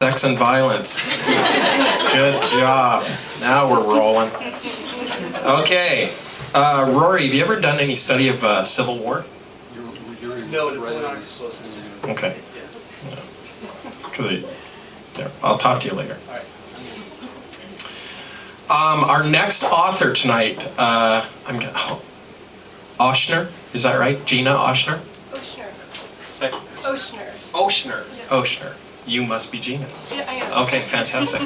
Sex and violence. Good job. Now we're rolling. Okay. Rory, have you ever done any study of Civil War? No, we're not supposed to. Okay. There, I'll talk to you later. Our next author tonight, Oschner, is that right? Gina Oschner? Oschner. Say. Oschner. Oschner. Yeah. Oschner. You must be Gina. Yeah, I am. Okay, fantastic.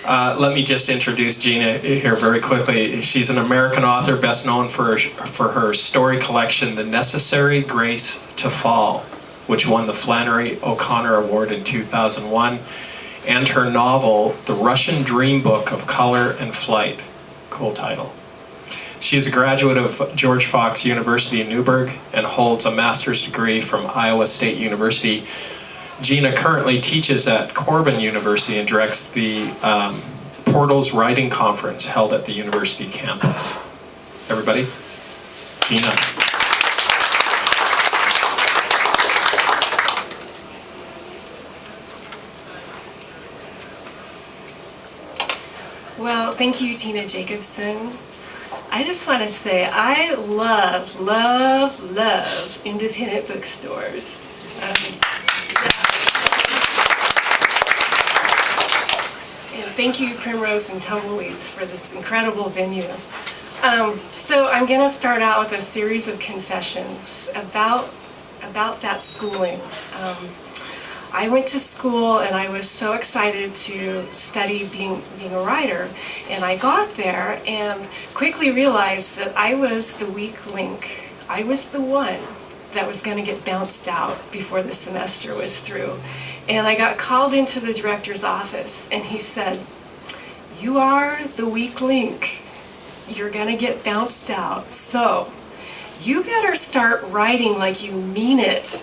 Let me just introduce Gina here very quickly. She's an American author best known for her story collection, The Necessary Grace to Fall, which won the Flannery O'Connor Award in 2001, and her novel, The Russian Dream Book of Color and Flight. Cool title. She is a graduate of George Fox University in Newburgh and holds a master's degree from Iowa State University. Gina currently teaches at Corban University and directs the Portals Writing Conference held at the university campus. Everybody? Gina. Well, thank you, Tina Jacobson. I just want to say I love, love, love independent bookstores. And thank you, Primrose and Tumbleweeds, for this incredible venue. So I'm going to start out with a series of confessions about that schooling. I went to school and I was so excited to study being a writer, and I got there and quickly realized that I was the weak link. I was the one that was going to get bounced out before the semester was through. And I got called into the director's office and he said, "You are the weak link. You're going to get bounced out. So you better start writing like you mean it."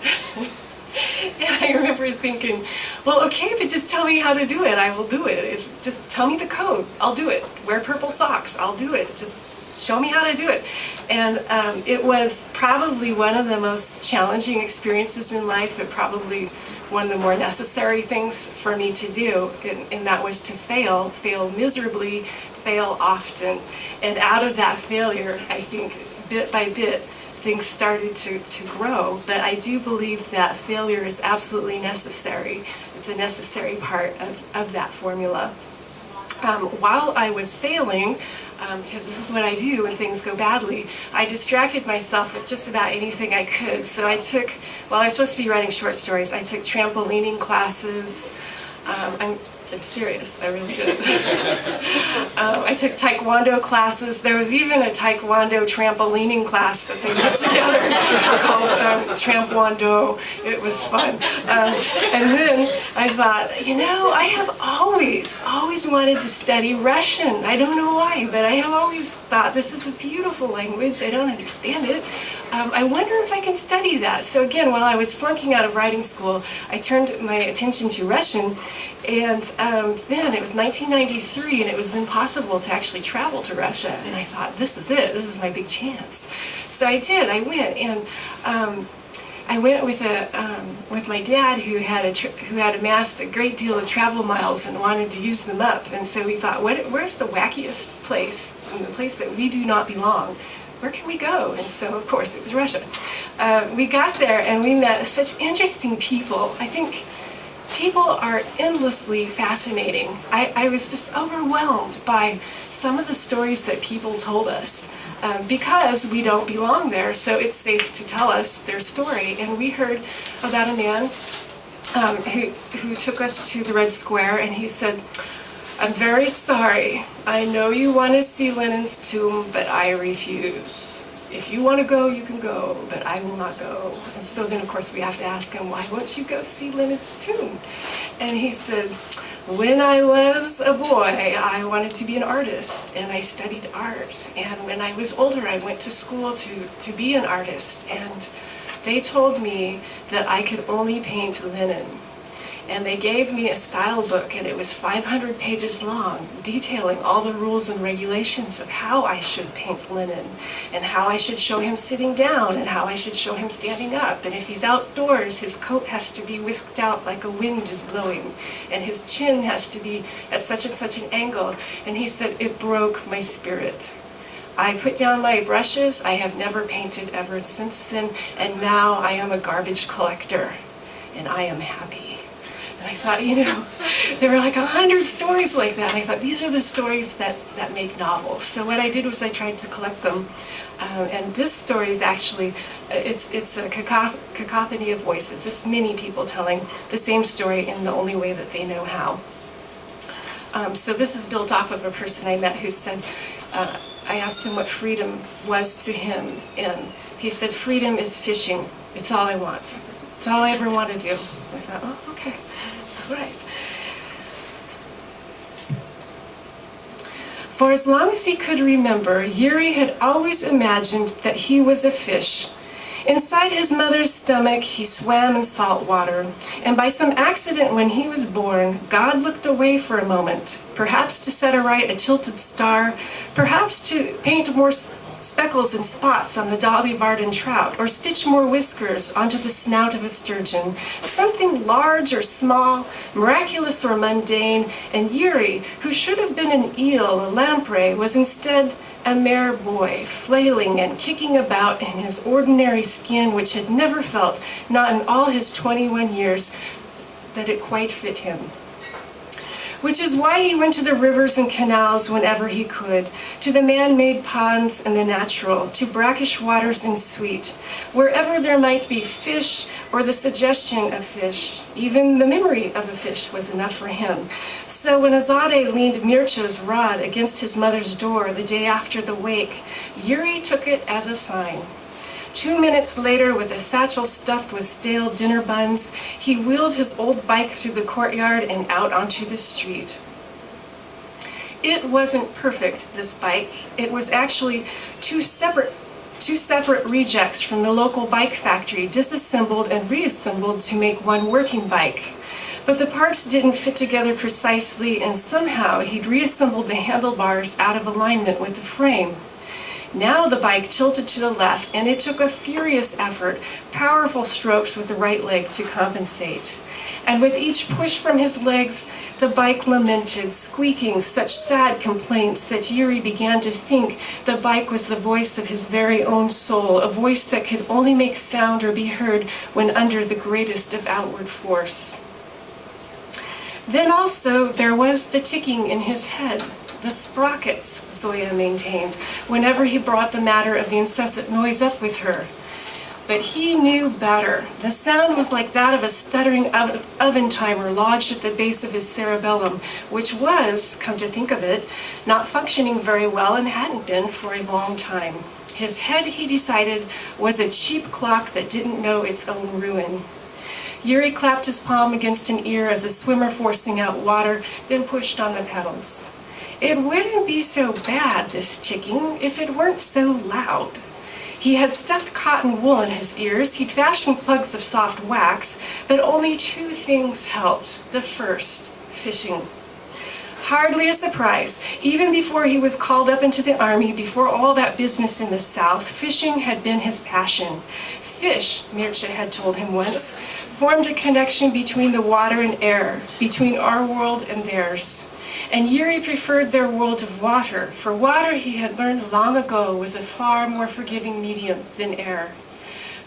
And I remember thinking, well, okay, but just tell me how to do it. I will do it. Just tell me the code. I'll do it. Wear purple socks. I'll do it. Just show me how to do it. And it was probably one of the most challenging experiences in life, but probably one of the more necessary things for me to do. And that was to fail miserably, fail often. And out of that failure, I think, bit by bit, things started to grow, but I do believe that failure is absolutely necessary. It's a necessary part of that formula. While I was failing, because this is what I do when things go badly, I distracted myself with just about anything I could. So I took, while I was supposed to be writing short stories, I took trampolining classes. I'm serious, I really did. I took Taekwondo classes. There was even a Taekwondo trampolining class that they put together called Trampwondo. It was fun. And then I thought, I have always wanted to study Russian. I don't know why, but I have always thought this is a beautiful language. I don't understand it. I wonder if I can study that. So again, while I was flunking out of writing school, I turned my attention to Russian, and then it was 1993, and it was then possible to actually travel to Russia, and I thought, this is it. This is my big chance. So I did. I went, and I went with my dad, who had amassed a great deal of travel miles and wanted to use them up. And so we thought, where's the wackiest place, the place that we do not belong? Where can we go? And so, of course, it was Russia. We got there and we met such interesting people. I think people are endlessly fascinating. I was just overwhelmed by some of the stories that people told us. Because we don't belong there, so it's safe to tell us their story. And we heard about a man who took us to the Red Square, and he said, "I'm very sorry. I know you want to see Lenin's tomb, but I refuse. If you want to go, you can go, but I will not go." And so then, of course, we have to ask him, why won't you go see Lenin's tomb? And he said, "When I was a boy, I wanted to be an artist, and I studied art. And when I was older, I went to school to be an artist, and they told me that I could only paint Lenin. And they gave me a style book, and it was 500 pages long, detailing all the rules and regulations of how I should paint linen, and how I should show him sitting down, and how I should show him standing up. And if he's outdoors, his coat has to be whisked out like a wind is blowing, and his chin has to be at such and such an angle. And he said, it broke my spirit. I put down my brushes. I have never painted ever since then, and now I am a garbage collector, and I am happy. And I thought, you know, there were like 100 stories like that. I thought, these are the stories that make novels. So what I did was I tried to collect them. And this story is actually, it's a cacophony of voices. It's many people telling the same story in the only way that they know how. So this is built off of a person I met who said, I asked him what freedom was to him, and he said, freedom is fishing. It's all I want. It's all I ever want to do. I thought, oh, okay. All right. For as long as he could remember, Yuri had always imagined that he was a fish. Inside his mother's stomach, he swam in salt water, and by some accident when he was born, God looked away for a moment, perhaps to set aright a tilted star, perhaps to paint more speckles and spots on the Dolly Varden trout, or stitch more whiskers onto the snout of a sturgeon. Something large or small, miraculous or mundane, and Yuri, who should have been an eel, a lamprey, was instead a mere boy, flailing and kicking about in his ordinary skin, which had never felt, not in all his 21 years, that it quite fit him. Which is why he went to the rivers and canals whenever he could, to the man-made ponds and the natural, to brackish waters and sweet, wherever there might be fish or the suggestion of fish. Even the memory of a fish was enough for him. So when Azadeh leaned Mircha's rod against his mother's door the day after the wake, Yuri took it as a sign. 2 minutes later, with a satchel stuffed with stale dinner buns, he wheeled his old bike through the courtyard and out onto the street. It wasn't perfect, this bike. It was actually two separate rejects from the local bike factory, disassembled and reassembled to make one working bike. But the parts didn't fit together precisely, and somehow he'd reassembled the handlebars out of alignment with the frame. Now the bike tilted to the left, and it took a furious effort, powerful strokes with the right leg to compensate. And with each push from his legs, the bike lamented, squeaking such sad complaints that Yuri began to think the bike was the voice of his very own soul, a voice that could only make sound or be heard when under the greatest of outward force. Then also there was the ticking in his head. The sprockets, Zoya maintained, whenever he brought the matter of the incessant noise up with her. But he knew better. The sound was like that of a stuttering oven timer lodged at the base of his cerebellum, which was, come to think of it, not functioning very well and hadn't been for a long time. His head, he decided, was a cheap clock that didn't know its own ruin. Yuri clapped his palm against an ear as a swimmer forcing out water, then pushed on the pedals. It wouldn't be so bad, this ticking, if it weren't so loud. He had stuffed cotton wool in his ears, he'd fashioned plugs of soft wax, but only two things helped. The first, fishing. Hardly a surprise. Even before he was called up into the army, before all that business in the South, fishing had been his passion. Fish, Mircha had told him once, formed a connection between the water and air, between our world and theirs. And Yuri preferred their world of water, for water, he had learned long ago, was a far more forgiving medium than air.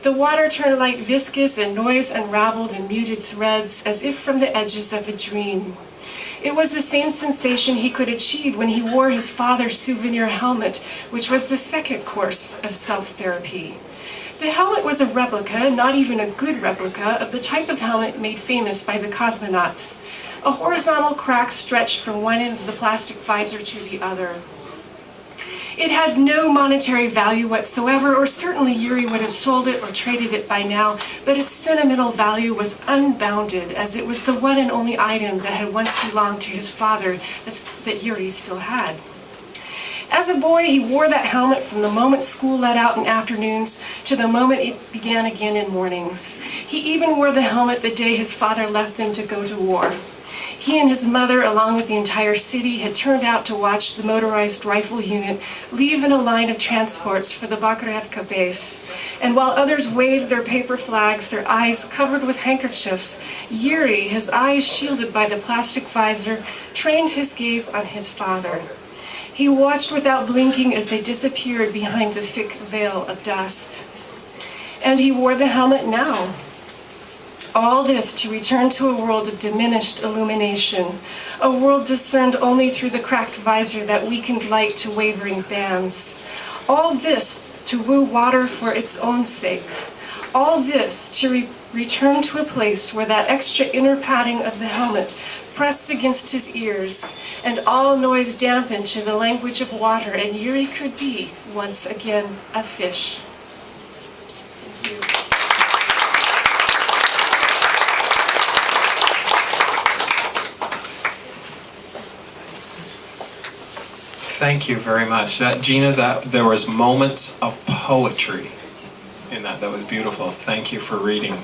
The water turned light viscous and noise unraveled in muted threads, as if from the edges of a dream. It was the same sensation he could achieve when he wore his father's souvenir helmet, which was the second course of self-therapy. The helmet was a replica, not even a good replica, of the type of helmet made famous by the cosmonauts. A horizontal crack stretched from one end of the plastic visor to the other. It had no monetary value whatsoever, or certainly Yuri would have sold it or traded it by now, but its sentimental value was unbounded, as it was the one and only item that had once belonged to his father that Yuri still had. As a boy, he wore that helmet from the moment school let out in afternoons to the moment it began again in mornings. He even wore the helmet the day his father left them to go to war. He and his mother, along with the entire city, had turned out to watch the motorized rifle unit leave in a line of transports for the Bakarevka base. And while others waved their paper flags, their eyes covered with handkerchiefs, Yuri, his eyes shielded by the plastic visor, trained his gaze on his father. He watched without blinking as they disappeared behind the thick veil of dust. And he wore the helmet now. All this to return to a world of diminished illumination, a world discerned only through the cracked visor that weakened light to wavering bands. All this to woo water for its own sake. All this to return to a place where that extra inner padding of the helmet pressed against his ears, and all noise dampened to the language of water, and Yuri could be, once again, a fish. Thank you. Thank you very much. Gina, there was moments of poetry in that. That was beautiful. Thank you for reading.